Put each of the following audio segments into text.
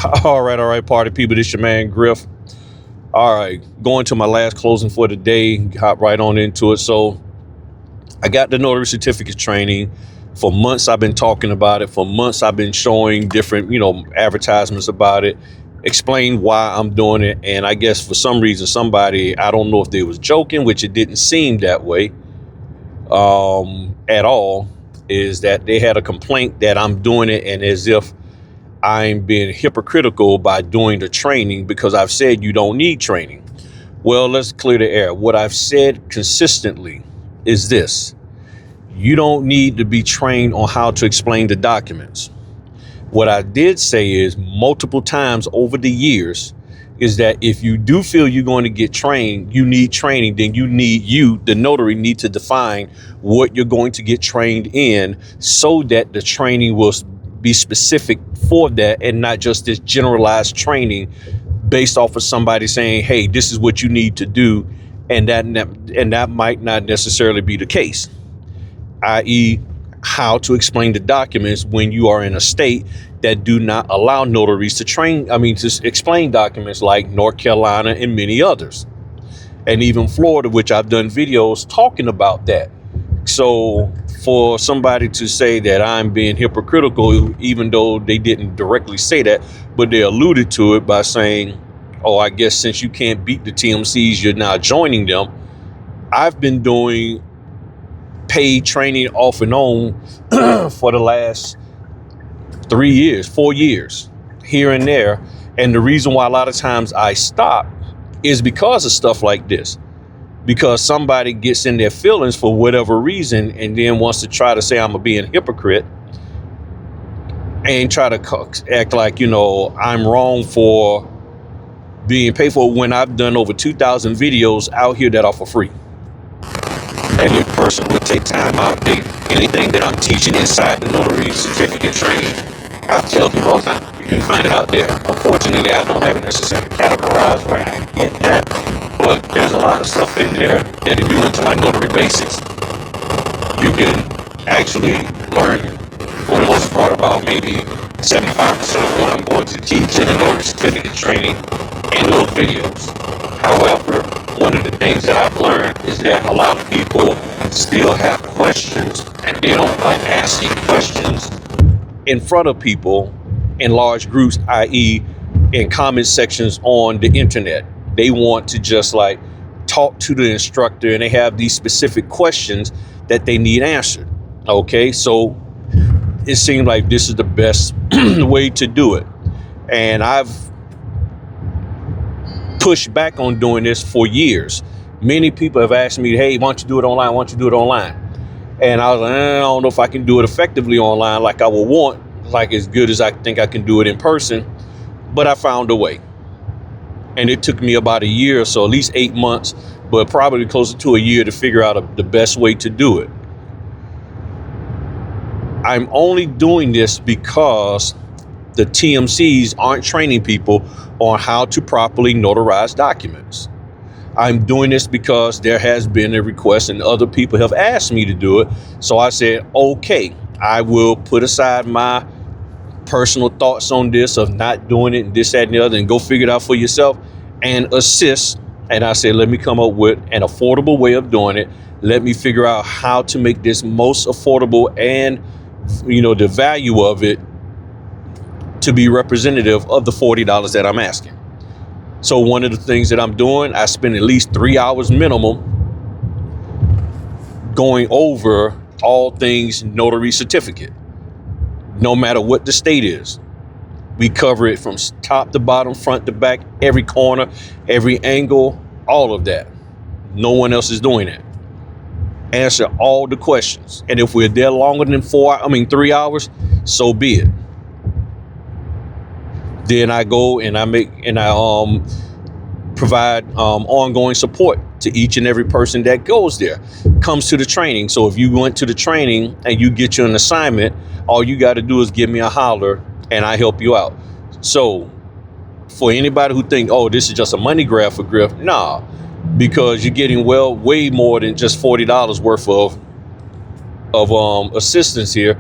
All right, party people. This your man Griff. All right, going to my last closing for the day. Hop right on into it. So I got the notary certificate training. For months I've been talking about it. For months I've been showing different, advertisements about it. Explain why I'm doing it. And I guess for some reason somebody, I don't know if they was joking, which it didn't seem that way at all, is that they had a complaint that I'm doing it and as if I'm being hypocritical by doing the training because I've said you don't need training. Well, let's clear the air. What I've said consistently is this: you don't need to be trained on how to explain the documents. What I did say is multiple times over the years is that if you do feel you're going to get trained, you need training, then the notary, need to define what you're going to get trained in so that the training will be specific for that and not just this generalized training based off of somebody saying, hey, this is what you need to do. And that might not necessarily be the case, i.e. how to explain the documents when you are in a state that do not allow notaries to explain documents, like North Carolina and many others, and even Florida, which I've done videos talking about that. So for somebody to say that I'm being hypocritical, even though they didn't directly say that, but they alluded to it by saying, oh, I guess since you can't beat the TMCs, you're now joining them. I've been doing paid training off and on for the last 4 years, here and there. And the reason why a lot of times I stop is because of stuff like this. Because somebody gets in their feelings for whatever reason and then wants to try to say I'm being a hypocrite and try to act like, I'm wrong for being paid for when I've done over 2,000 videos out here that are for free. Any person would take time out to anything that I'm teaching inside the notary certificate training. I tell people all the time, you can find it out there. Unfortunately, I don't have it necessarily categorized where I get that. But there's a lot of stuff in there that if you went to my notary basics, you can actually learn, for the most part, about maybe 75% of what I'm going to teach in the notary certificate training in those videos. However, one of the things that I've learned is that a lot of people still have questions and they don't like asking questions in front of people in large groups, i.e. in comment sections on the internet. They want to just like talk to the instructor and they have these specific questions that they need answered. Okay, so it seemed like this is the best way to do it. And I've pushed back on doing this for years. Many people have asked me, hey, why don't you do it online? Why don't you do it online? And I was like, I don't know if I can do it effectively online like I would want, like as good as I think I can do it in person. But I found a way. And it took me about a year or so, at least 8 months, but probably closer to a year to figure out the best way to do it. I'm only doing this because the TMCs aren't training people on how to properly notarize documents. I'm doing this because there has been a request and other people have asked me to do it. So I said, okay, I will put aside my personal thoughts on this of not doing it and this, that, and the other, and go figure it out for yourself and assist. And I said, let me come up with an affordable way of doing it. Let me figure out how to make this most affordable and, the value of it to be representative of the $40 that I'm asking. So one of the things that I'm doing, I spend at least 3 hours minimum going over all things notary certificate, no matter what the state is. We cover it from top to bottom, front to back, every corner, every angle, all of that. No one else is doing that. Answer all the questions. And if we're there longer than 3 hours, so be it. Then I go and I provide ongoing support to each and every person that goes there, comes to the training. So if you went to the training and you get you an assignment, all you got to do is give me a holler and I help you out. So for anybody who think, oh, this is just a money grab for Griff, nah, because you're getting way more than just $40 worth of assistance here.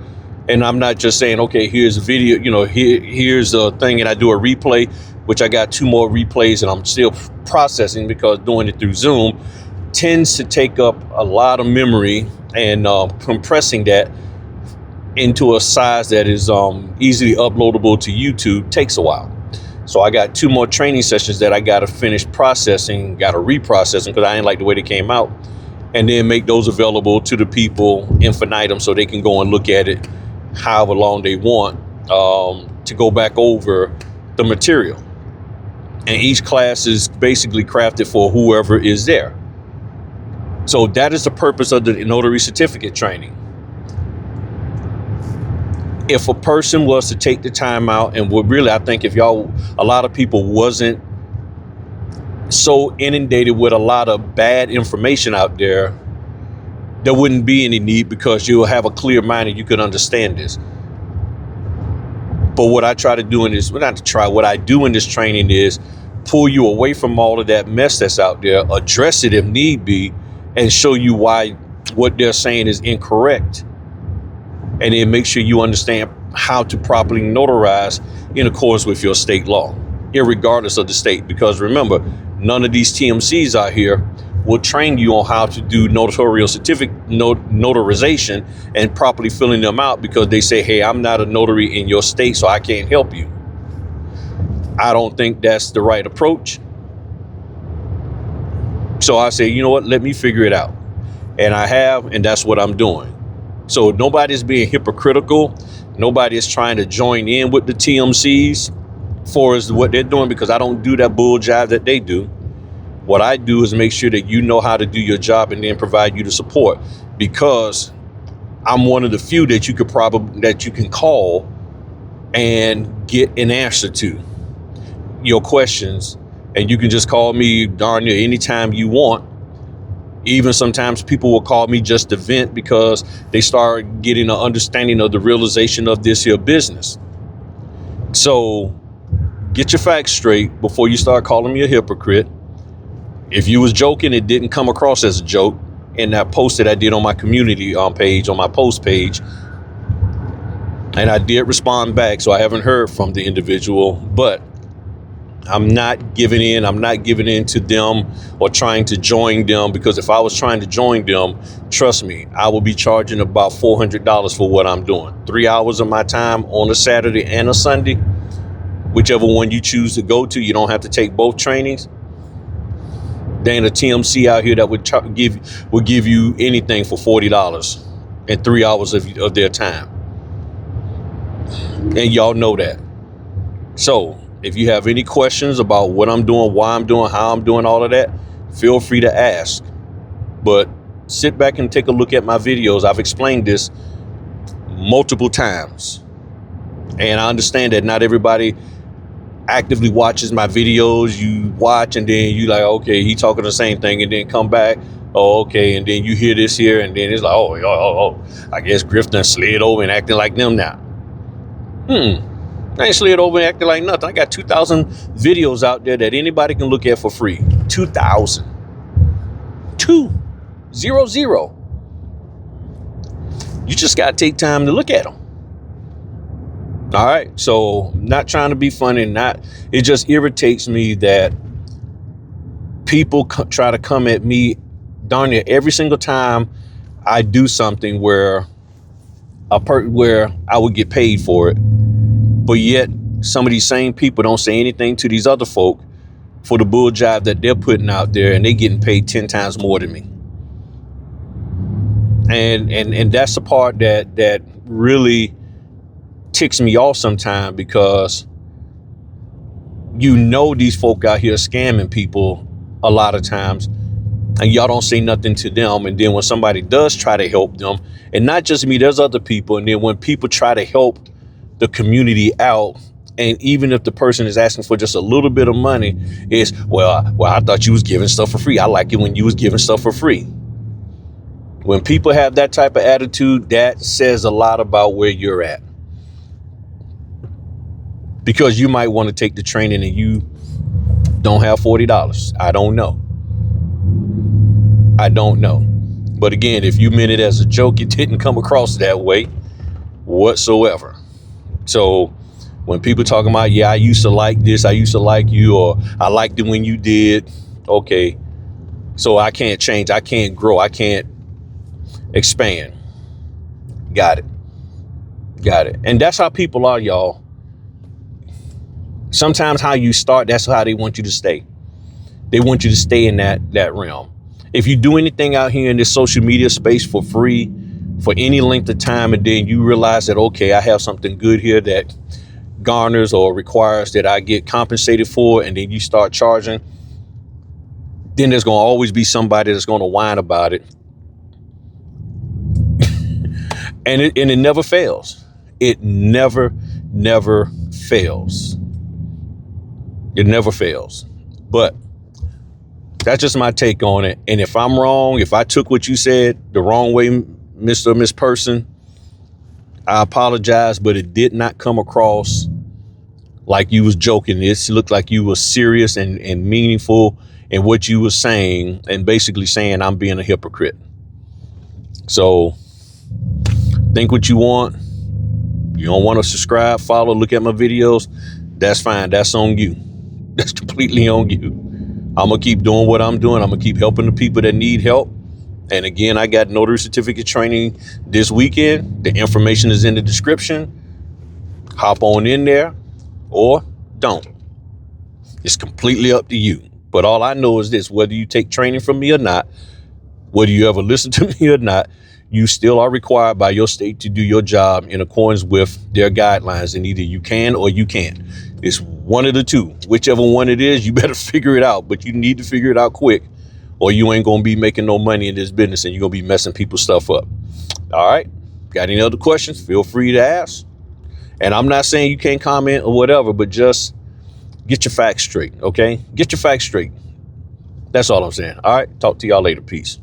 And I'm not just saying, okay, here's a video, here's a thing, and I do a replay, which I got 2 more replays, and I'm still processing because doing it through Zoom tends to take up a lot of memory, and compressing that into a size that is easily uploadable to YouTube takes a while. So I got 2 more training sessions that I got to finish processing, got to reprocess them because I didn't like the way they came out, and then make those available to the people infinitum so they can go and look at it however long they want, to go back over the material. And each class is basically crafted for whoever is there. So that is the purpose of the notary certificate training. If a person was to take the time out, and would really, I think if a lot of people wasn't so inundated with a lot of bad information out there, there wouldn't be any need, because you'll have a clear mind and you could understand this. But what I try to do in this, what I do in this training is pull you away from all of that mess that's out there, address it if need be, and show you why what they're saying is incorrect. And then make sure you understand how to properly notarize in accordance with your state law, irregardless of the state. Because remember, none of these TMCs out here will train you on how to do notarial certificate notarization and properly filling them out, because they say, hey, I'm not a notary in your state, so I can't help you. I don't think that's the right approach. So I say, you know what, let me figure it out. And I have, and that's what I'm doing. So nobody's being hypocritical. Nobody is trying to join in with the TMCs for what they're doing, because I don't do that bull jive that they do. What I do is make sure that you know how to do your job and then provide you the support, because I'm one of the few that you can call and get an answer to your questions. And you can just call me darn near anytime you want. Even sometimes people will call me just to vent because they start getting an understanding of the realization of this here business. So get your facts straight before you start calling me a hypocrite. If you was joking, it didn't come across as a joke in that post that I did on my community page, on my post page. And I did respond back, so I haven't heard from the individual, but I'm not giving in. I'm not giving in to them or trying to join them, because if I was trying to join them, trust me, I will be charging about $400 for what I'm doing. 3 hours of my time on a Saturday and a Sunday, whichever one you choose to go to. You don't have to take both trainings. There ain't a TMC out here that would give you anything for $40 and 3 hours of their time. And y'all know that. So if you have any questions about what I'm doing, why I'm doing, how I'm doing all of that, feel free to ask. But sit back and take a look at my videos. I've explained this multiple times. And I understand that not everybody actively watches my videos. You watch and then you like, okay, he talking the same thing, and then come back, oh, okay, and then you hear this here, and then it's like, oh, I guess Griff done slid over and acting like them now. I ain't slid over and acting like nothing. I got 2,000 videos out there that anybody can look at for free. 2,000. 200. You just got to take time to look at them. All right. So not trying to be funny. It just irritates me that people try to come at me darn near every single time I do something where I would get paid for it. But yet some of these same people don't say anything to these other folk for the bull jive that they're putting out there, and they getting paid 10 times more than me. And that's the part that really ticks me off sometimes, because these folk out here scamming people a lot of times, and y'all don't say nothing to them. And then when somebody does try to help them, and not just me, there's other people, and then when people try to help the community out, and even if the person is asking for just a little bit of money, is, well, I thought you was giving stuff for free. I like it when you was giving stuff for free. When people have that type of attitude, that says a lot about where you're at. Because you might want to take the training and you don't have $40. I don't know. But again, if you meant it as a joke, it didn't come across that way. whatsoever. So when people talking about, yeah, I used to like this, I used to like you, or I liked it when you did. Okay, so I can't change, I can't grow, I can't expand. Got it. Got it. And that's how people are, y'all. Sometimes how you start, that's how they want you to stay. They want you to stay in that realm. If you do anything out here in this social media space for free for any length of time, and then you realize that, okay, I have something good here that garners or requires that I get compensated for, and then you start charging, then there's going to always be somebody that's going to whine about it. and it never fails. It never fails. It never fails. But that's just my take on it. And if I'm wrong, if I took what you said the wrong way, Mr. or Miss Person, I apologize, but it did not come across like you was joking. It looked like you were serious and meaningful in what you were saying, and basically saying I'm being a hypocrite. So think what you want. You don't want to subscribe, follow, look at my videos. That's fine. That's on you. That's completely on you. I'm going to keep doing what I'm doing. I'm going to keep helping the people that need help. And again, I got notary certificate training this weekend. The information is in the description. Hop on in there or don't. It's completely up to you. But all I know is this: whether you take training from me or not, whether you ever listen to me or not, you still are required by your state to do your job in accordance with their guidelines. And either you can or you can't. It's one of the two. Whichever one it is, you better figure it out. But you need to figure it out quick, or you ain't going to be making no money in this business, and you're going to be messing people's stuff up. All right. Got any other questions? Feel free to ask. And I'm not saying you can't comment or whatever, but just get your facts straight. Okay. Get your facts straight. That's all I'm saying. All right. Talk to y'all later. Peace.